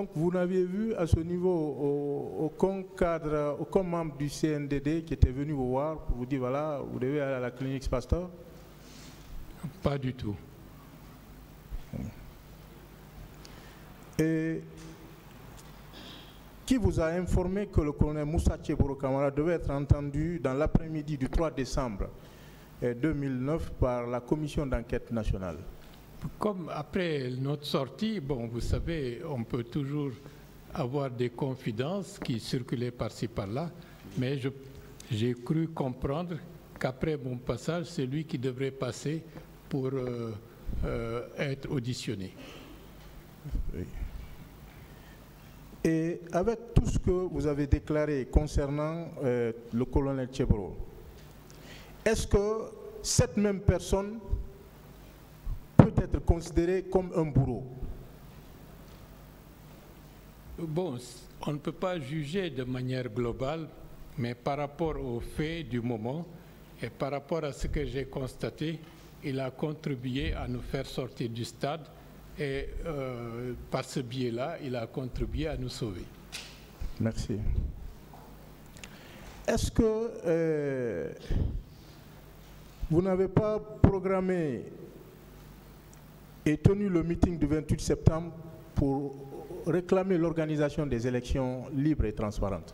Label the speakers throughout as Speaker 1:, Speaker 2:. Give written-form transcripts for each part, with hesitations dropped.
Speaker 1: Donc vous n'aviez vu à ce niveau aucun cadre, aucun membre du CNDD qui était venu vous voir pour vous dire voilà, vous devez aller à la clinique Pasteur?
Speaker 2: Pas du tout.
Speaker 1: Et qui vous a informé que le colonel Moussa Tcheboro Camara devait être entendu dans l'après-midi du 3 décembre 2009 par la commission d'enquête nationale?
Speaker 2: Comme après notre sortie, bon, vous savez, on peut toujours avoir des confidences qui circulaient par-ci par-là, mais j'ai cru comprendre qu'après mon passage, c'est lui qui devrait passer pour être auditionné.
Speaker 1: Oui. Et avec tout ce que vous avez déclaré concernant le colonel Tcheboro, est-ce que cette même personne peut être considérée comme un bourreau?
Speaker 2: Bon, on ne peut pas juger de manière globale, mais par rapport aux faits du moment et par rapport à ce que j'ai constaté, il a contribué à nous faire sortir du stade et par ce biais-là, il a contribué à nous sauver.
Speaker 1: Merci. Est-ce que vous n'avez pas programmé et tenu le meeting du 28 septembre pour réclamer l'organisation des élections libres et transparentes?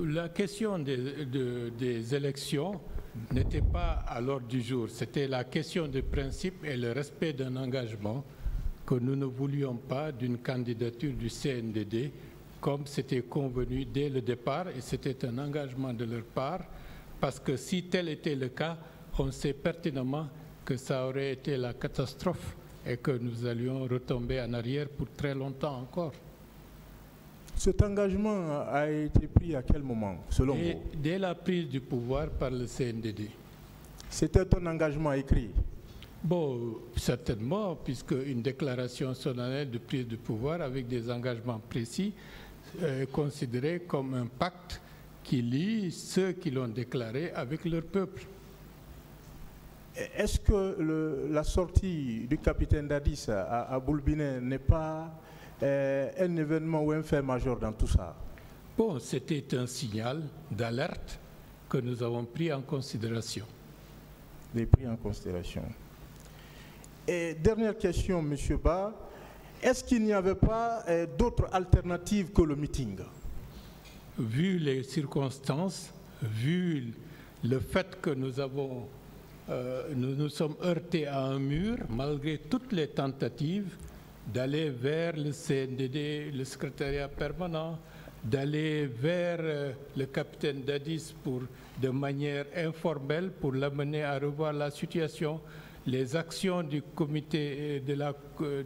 Speaker 2: La question des élections n'était pas à l'ordre du jour. C'était la question de principe et le respect d'un engagement que nous ne voulions pas d'une candidature du CNDD comme c'était convenu dès le départ, et c'était un engagement de leur part, parce que si tel était le cas, on sait pertinemment que ça aurait été la catastrophe et que nous allions retomber en arrière pour très longtemps encore.
Speaker 1: Cet engagement a été pris à quel moment, selon vous?
Speaker 2: Dès la prise du pouvoir par le CNDD.
Speaker 1: C'était un engagement écrit?
Speaker 2: Bon, certainement, puisque une déclaration solennelle de prise de pouvoir avec des engagements précis est considérée comme un pacte qui lie ceux qui l'ont déclaré avec leur peuple.
Speaker 1: Est-ce que la sortie du capitaine Dadis à Boulbine n'est pas un événement ou un fait majeur dans tout ça?
Speaker 2: Bon, c'était un signal d'alerte que nous avons pris en considération.
Speaker 1: Pris en considération. Et dernière question, M. Ba, est-ce qu'il n'y avait pas d'autres alternatives que le meeting?
Speaker 2: Vu les circonstances, vu le fait que nous nous sommes heurtés à un mur, malgré toutes les tentatives d'aller vers le CNDD, le secrétariat permanent, d'aller vers le capitaine Dadis de manière informelle pour l'amener à revoir la situation, les actions du comité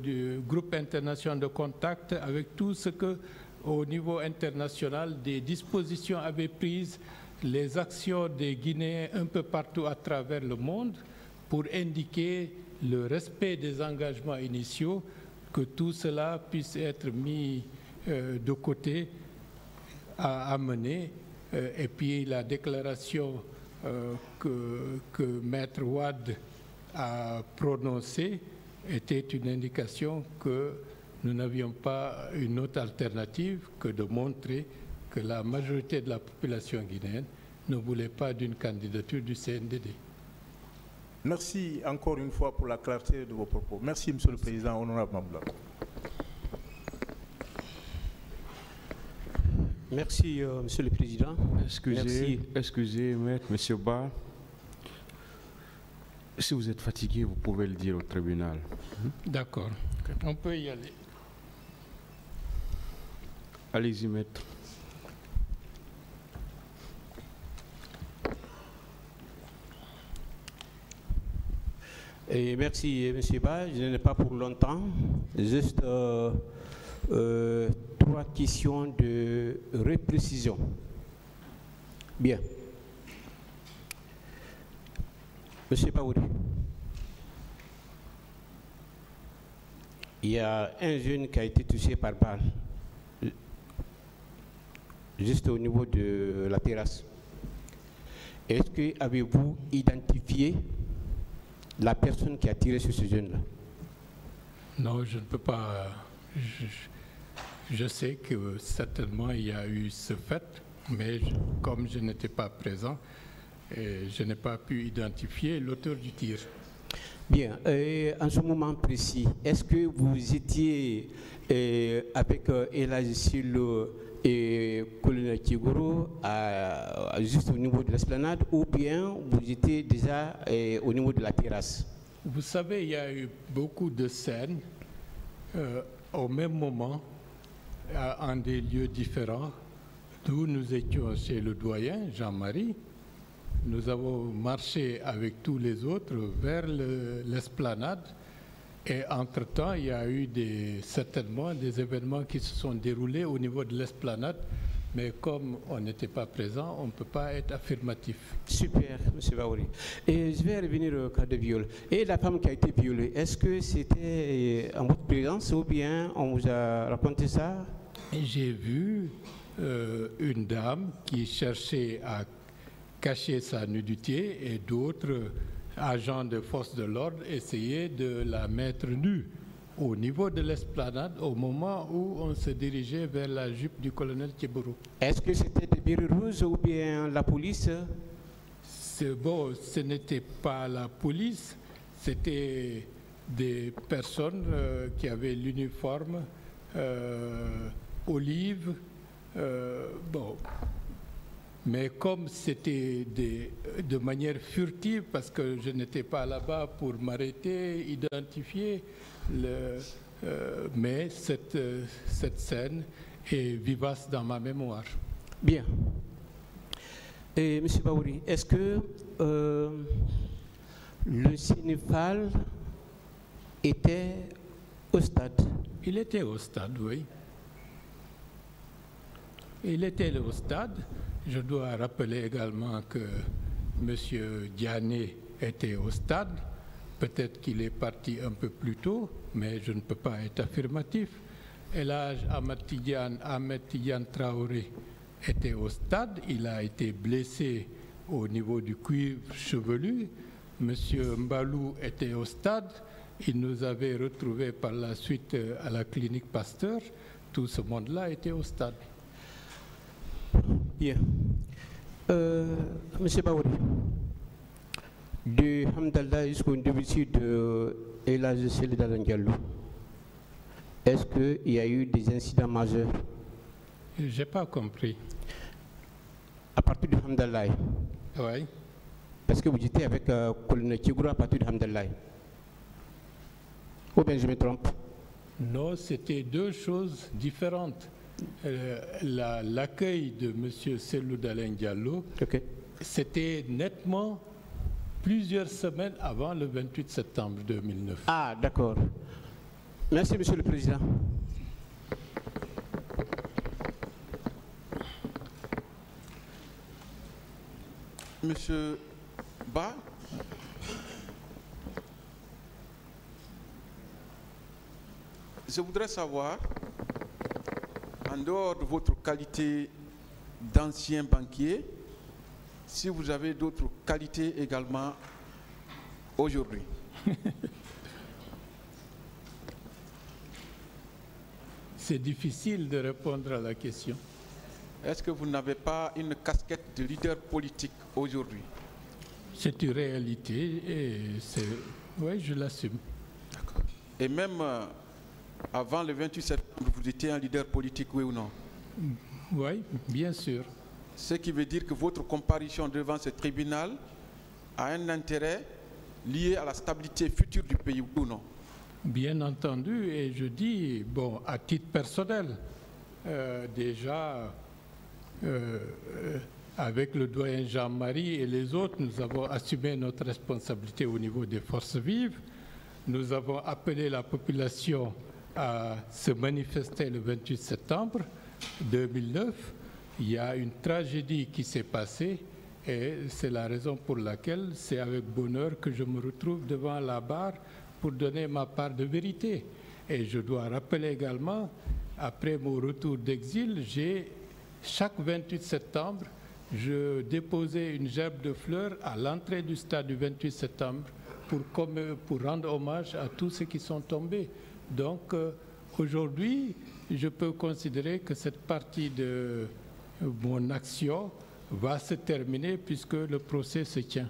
Speaker 2: du groupe international de contact avec tout ce que au niveau international des dispositions avaient prises, les actions des Guinéens un peu partout à travers le monde pour indiquer le respect des engagements initiaux, que tout cela puisse être mis de côté à mener. Et puis la déclaration que Maître Wade a prononcée était une indication que nous n'avions pas une autre alternative que de montrer que la majorité de la population guinéenne ne voulait pas d'une candidature du CNDD.
Speaker 1: Merci encore une fois pour la clarté de vos propos. Merci, Monsieur le Président, honorable Mamoula.
Speaker 3: Merci, Monsieur le Président.
Speaker 4: Excusez, Maître, Monsieur Ba. Si vous êtes fatigué, vous pouvez le dire au tribunal.
Speaker 2: D'accord. On peut y aller.
Speaker 4: Allez-y, Maître.
Speaker 3: Et merci, M. Ba. Je n'en ai pas pour longtemps. Juste 3 questions de reprécision. Bien. M. Baouri, il y a un jeune qui a été touché par balle, juste au niveau de la terrasse. Est-ce que avez-vous identifié la personne qui a tiré sur ce jeune-là?
Speaker 2: Non, je ne peux pas. Je sais que certainement il y a eu ce fait, mais comme je n'étais pas présent, je n'ai pas pu identifier l'auteur du tir.
Speaker 3: Bien, en ce moment précis, est-ce que vous étiez avec Elhadji Sello et colonel Kigoro juste au niveau de l'esplanade, ou bien vous étiez déjà au niveau de la terrasse?
Speaker 2: Vous savez, il y a eu beaucoup de scènes au même moment, en des lieux différents. Nous étions chez le doyen, Jean-Marie. Nous avons marché avec tous les autres vers l'esplanade. Et entre-temps, il y a eu certainement des événements qui se sont déroulés au niveau de l'esplanade. Mais comme on n'était pas présent, on ne peut pas être affirmatif.
Speaker 3: Super, M. Baouri. Et je vais revenir au cas de viol. Et la femme qui a été violée, est-ce que c'était en votre présence ou bien on vous a raconté ça?
Speaker 2: J'ai vu une dame qui cherchait à cacher sa nudité et d'autres agents de force de l'ordre essayaient de la mettre nue au niveau de l'esplanade au moment où on se dirigeait vers la jupe du colonel Kiburu.
Speaker 3: Est-ce que c'était des bérets rouges ou bien la police?
Speaker 2: Bon, ce n'était pas la police, c'était des personnes qui avaient l'uniforme olive. Bon. Mais comme c'était de manière furtive, parce que je n'étais pas là-bas pour m'arrêter, identifier, mais cette scène est vivace dans ma mémoire.
Speaker 3: Bien. Et M. Baouri, est-ce que le Sénégal était au stade?
Speaker 2: Il était au stade, oui. Il était au stade. Je dois rappeler également que M. Diané était au stade. Peut-être qu'il est parti un peu plus tôt, mais je ne peux pas être affirmatif. Elhadji Ahmed Tidiane Traoré était au stade. Il a été blessé au niveau du cuivre chevelu. M. Mbalou était au stade. Il nous avait retrouvés par la suite à la clinique Pasteur. Tout ce monde-là était au stade.
Speaker 3: Bien. Monsieur Baouri, de Hamdallah jusqu'au début de Elhadji Sello Dalein Diallo, est-ce qu'il y a eu des incidents majeurs?
Speaker 2: Je n'ai pas compris.
Speaker 3: À partir de Hamdallah?
Speaker 2: Oui.
Speaker 3: Parce que vous étiez avec colonel Kigoro à partir de Hamdallah. Ou bien je me trompe?
Speaker 2: Non, c'était deux choses différentes. L'accueil de M. Sello Dalein Diallo, c'était nettement plusieurs semaines avant le 28 septembre 2009.
Speaker 3: Ah, d'accord. Merci, Monsieur le Président.
Speaker 5: Monsieur Ba, je voudrais savoir, en dehors de votre qualité d'ancien banquier, si vous avez d'autres qualités également aujourd'hui.
Speaker 2: C'est difficile de répondre à la question.
Speaker 5: Est-ce que vous n'avez pas une casquette de leader politique aujourd'hui?
Speaker 2: C'est une réalité et oui, je l'assume.
Speaker 5: D'accord. Et même avant le 28 septembre, vous étiez un leader politique, oui ou non?
Speaker 2: Oui, bien sûr.
Speaker 5: Ce qui veut dire que votre comparution devant ce tribunal a un intérêt lié à la stabilité future du pays, ou non?
Speaker 2: Bien entendu, et je dis, bon, à titre personnel, déjà, avec le doyen Jean-Marie et les autres, nous avons assumé notre responsabilité au niveau des forces vives. Nous avons appelé la population à se manifester le 28 septembre 2009. Il y a une tragédie qui s'est passée et c'est la raison pour laquelle c'est avec bonheur que je me retrouve devant la barre pour donner ma part de vérité. Et je dois rappeler également, après mon retour d'exil, chaque 28 septembre, je déposais une gerbe de fleurs à l'entrée du stade du 28 septembre pour rendre hommage à tous ceux qui sont tombés. Donc, aujourd'hui, je peux considérer que cette partie de mon action va se terminer puisque le procès se tient.